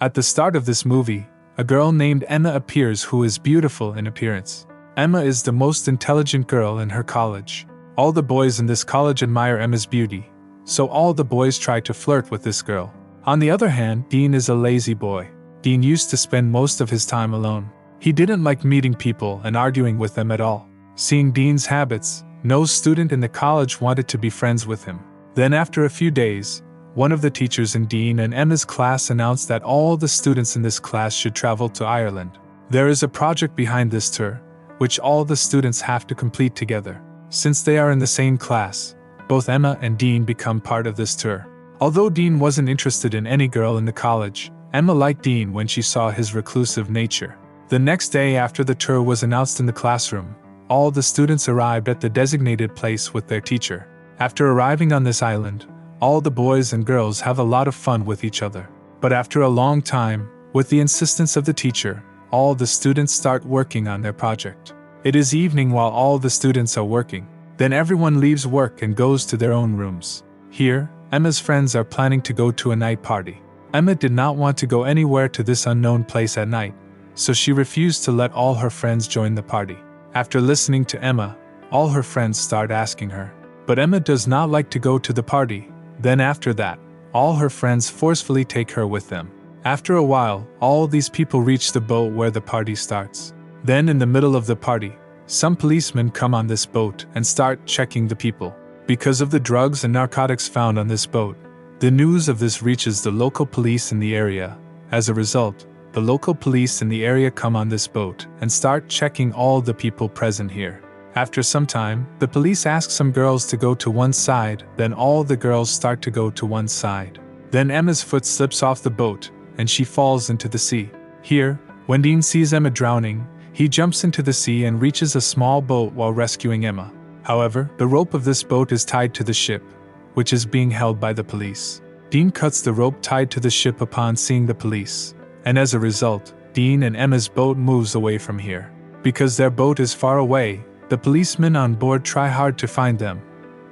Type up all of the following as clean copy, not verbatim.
At the start of this movie, a girl named Emma appears who is beautiful in appearance. Emma is the most intelligent girl in her college. All the boys in this college admire Emma's beauty, so all the boys try to flirt with this girl. On the other hand, Dean is a lazy boy. Dean used to spend most of his time alone. He didn't like meeting people and arguing with them at all. Seeing Dean's habits, no student in the college wanted to be friends with him. Then after a few days, one of the teachers in Dean and Emma's class announced that all the students in this class should travel to Ireland. There is a project behind this tour, which all the students have to complete together. Since they are in the same class, both Emma and Dean become part of this tour. Although Dean wasn't interested in any girl in the college, Emma liked Dean when she saw his reclusive nature. The next day after the tour was announced in the classroom, all the students arrived at the designated place with their teacher. After arriving on this island, all the boys and girls have a lot of fun with each other. But after a long time, with the insistence of the teacher, all the students start working on their project. It is evening while all the students are working. Then everyone leaves work and goes to their own rooms. Here, Emma's friends are planning to go to a night party. Emma did not want to go anywhere to this unknown place at night, so she refused to let all her friends join the party. After listening to Emma, all her friends start asking her. But Emma does not like to go to the party. Then after that, all her friends forcefully take her with them. After a while, all these people reach the boat where the party starts. Then in the middle of the party, some policemen come on this boat and start checking the people. Because of the drugs and narcotics found on this boat, the news of this reaches the local police in the area. As a result, the local police in the area come on this boat and start checking all the people present here. After some time, the police ask some girls to go to one side, then all the girls start to go to one side. Then Emma's foot slips off the boat, and she falls into the sea. Here, when Dean sees Emma drowning, he jumps into the sea and reaches a small boat while rescuing Emma. However, the rope of this boat is tied to the ship, which is being held by the police. Dean cuts the rope tied to the ship upon seeing the police, and as a result, Dean and Emma's boat moves away from here. Because their boat is far away, the policemen on board try hard to find them,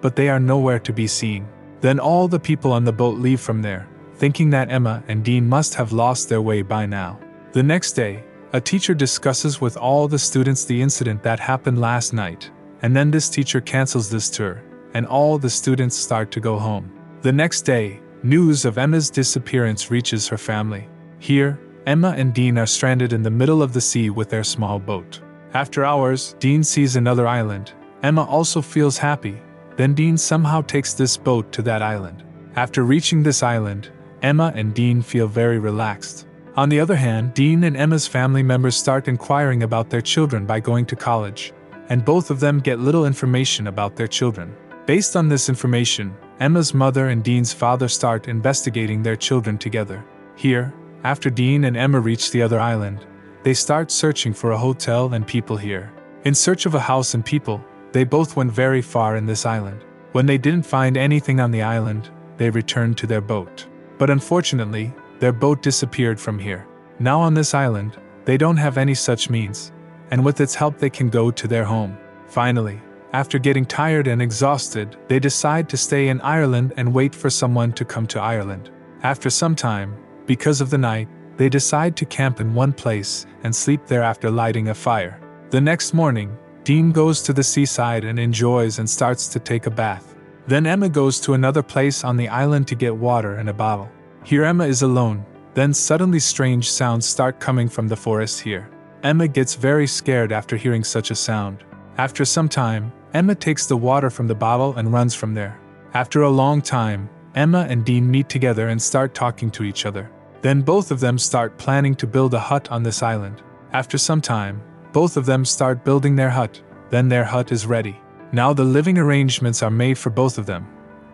but they are nowhere to be seen. Then all the people on the boat leave from there, thinking that Emma and Dean must have lost their way by now. The next day, a teacher discusses with all the students the incident that happened last night, and then this teacher cancels this tour, and all the students start to go home. The next day, news of Emma's disappearance reaches her family. Here, Emma and Dean are stranded in the middle of the sea with their small boat. After hours, Dean sees another island. Emma also feels happy. Then Dean somehow takes this boat to that island. After reaching this island, Emma and Dean feel very relaxed. On the other hand, Dean and Emma's family members start inquiring about their children by going to college, and both of them get little information about their children. Based on this information, Emma's mother and Dean's father start investigating their children together. Here, after Dean and Emma reach the other island, they start searching for a hotel and people here. In search of a house and people, they both went very far in this island. When they didn't find anything on the island, they returned to their boat. But unfortunately, their boat disappeared from here. Now on this island, they don't have any such means, and with its help they can go to their home. Finally, after getting tired and exhausted, they decide to stay in Ireland and wait for someone to come to Ireland. After some time, because of the night, they decide to camp in one place and sleep there after lighting a fire. The next morning, Dean goes to the seaside and enjoys and starts to take a bath. Then Emma goes to another place on the island to get water and a bottle. Here Emma is alone. Then suddenly strange sounds start coming from the forest here. Emma gets very scared after hearing such a sound. After some time, Emma takes the water from the bottle and runs from there. After a long time, Emma and Dean meet together and start talking to each other. Then both of them start planning to build a hut on this island. After some time, both of them start building their hut. Then their hut is ready. Now the living arrangements are made for both of them,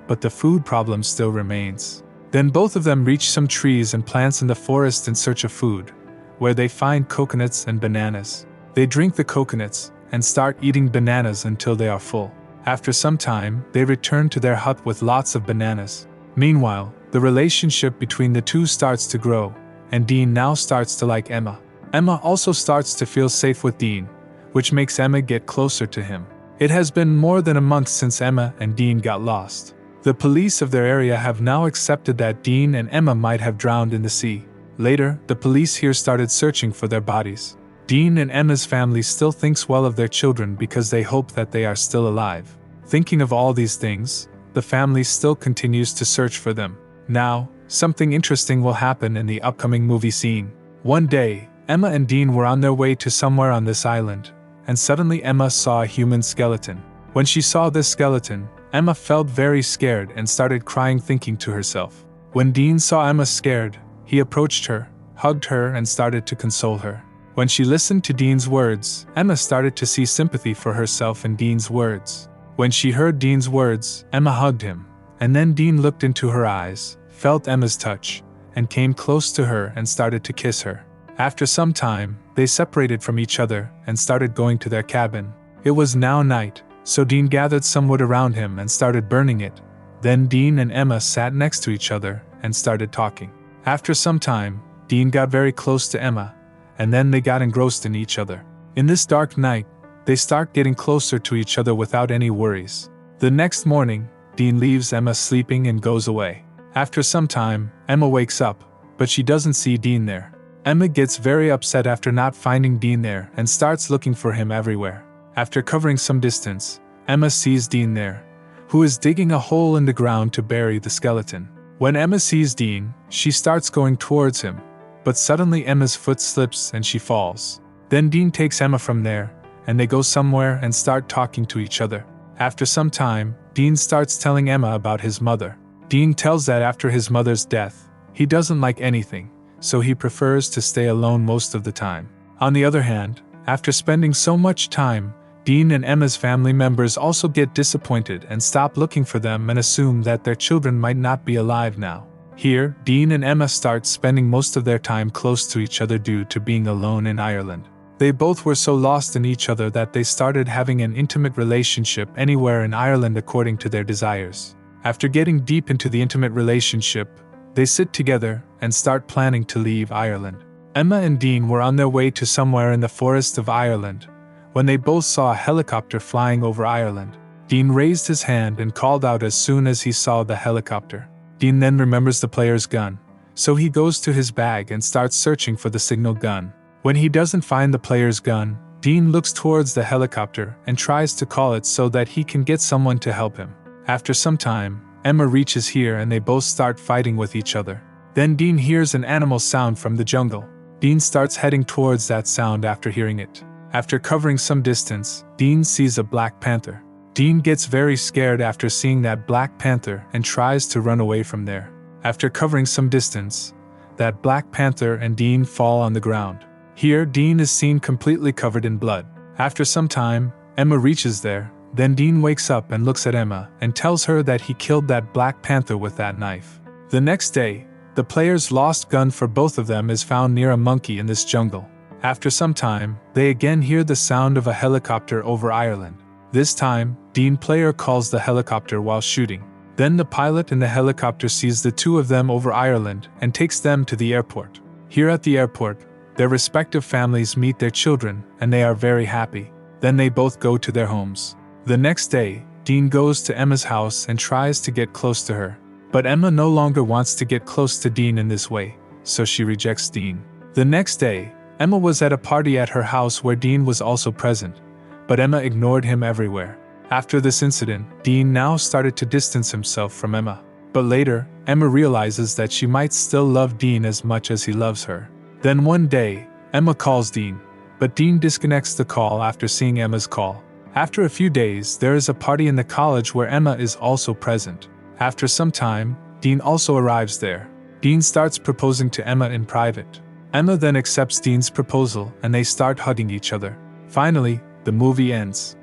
but the food problem still remains. Then both of them reach some trees and plants in the forest in search of food, where they find coconuts and bananas. They drink the coconuts and start eating bananas until they are full. After some time, they return to their hut with lots of bananas. Meanwhile, the relationship between the two starts to grow, and Dean now starts to like Emma. Emma also starts to feel safe with Dean, which makes Emma get closer to him. It has been more than a month since Emma and Dean got lost. The police of their area have now accepted that Dean and Emma might have drowned in the sea. Later, the police here started searching for their bodies. Dean and Emma's family still thinks well of their children because they hope that they are still alive. Thinking of all these things, the family still continues to search for them. Now, something interesting will happen in the upcoming movie scene. One day, Emma and Dean were on their way to somewhere on this island, and suddenly Emma saw a human skeleton. When she saw this skeleton, Emma felt very scared and started crying, thinking to herself. When Dean saw Emma scared, he approached her, hugged her, and started to console her. When she listened to Dean's words, Emma started to see sympathy for herself in Dean's words. When she heard Dean's words, Emma hugged him, and then Dean looked into her eyes, felt Emma's touch, and came close to her and started to kiss her. After some time, they separated from each other and started going to their cabin. It was now night, so Dean gathered some wood around him and started burning it. Then Dean and Emma sat next to each other and started talking. After some time, Dean got very close to Emma, and then they got engrossed in each other. In this dark night, they start getting closer to each other without any worries. The next morning, Dean leaves Emma sleeping and goes away. After some time, Emma wakes up, but she doesn't see Dean there. Emma gets very upset after not finding Dean there and starts looking for him everywhere. After covering some distance, Emma sees Dean there, who is digging a hole in the ground to bury the skeleton. When Emma sees Dean, she starts going towards him, but suddenly Emma's foot slips and she falls. Then Dean takes Emma from there, and they go somewhere and start talking to each other. After some time, Dean starts telling Emma about his mother. Dean tells that after his mother's death, he doesn't like anything, so he prefers to stay alone most of the time. On the other hand, after spending so much time, Dean and Emma's family members also get disappointed and stop looking for them and assume that their children might not be alive now. Here, Dean and Emma start spending most of their time close to each other due to being alone in Ireland. They both were so lost in each other that they started having an intimate relationship anywhere in Ireland according to their desires. After getting deep into the intimate relationship, they sit together and start planning to leave Ireland. Emma and Dean were on their way to somewhere in the forest of Ireland, when they both saw a helicopter flying over Ireland. Dean raised his hand and called out as soon as he saw the helicopter. Dean then remembers the player's gun, so he goes to his bag and starts searching for the signal gun. When he doesn't find the player's gun, Dean looks towards the helicopter and tries to call it so that he can get someone to help him. After some time, Emma reaches here and they both start fighting with each other. Then Dean hears an animal sound from the jungle. Dean starts heading towards that sound after hearing it. After covering some distance, Dean sees a black panther. Dean gets very scared after seeing that black panther and tries to run away from there. After covering some distance, that black panther and Dean fall on the ground. Here, Dean is seen completely covered in blood. After some time, Emma reaches there. Then Dean wakes up and looks at Emma and tells her that he killed that black panther with that knife. The next day, the player's lost gun for both of them is found near a monkey in this jungle. After some time, they again hear the sound of a helicopter over Ireland. This time, Dean player calls the helicopter while shooting. Then the pilot in the helicopter sees the two of them over Ireland and takes them to the airport. Here at the airport, their respective families meet their children and they are very happy. Then they both go to their homes. The next day, Dean goes to Emma's house and tries to get close to her. But Emma no longer wants to get close to Dean in this way, so she rejects Dean. The next day, Emma was at a party at her house where Dean was also present, but Emma ignored him everywhere. After this incident, Dean now started to distance himself from Emma. But later, Emma realizes that she might still love Dean as much as he loves her. Then one day, Emma calls Dean, but Dean disconnects the call after seeing Emma's call. After a few days, there is a party in the college where Emma is also present. After some time, Dean also arrives there. Dean starts proposing to Emma in private. Emma then accepts Dean's proposal and they start hugging each other. Finally, the movie ends.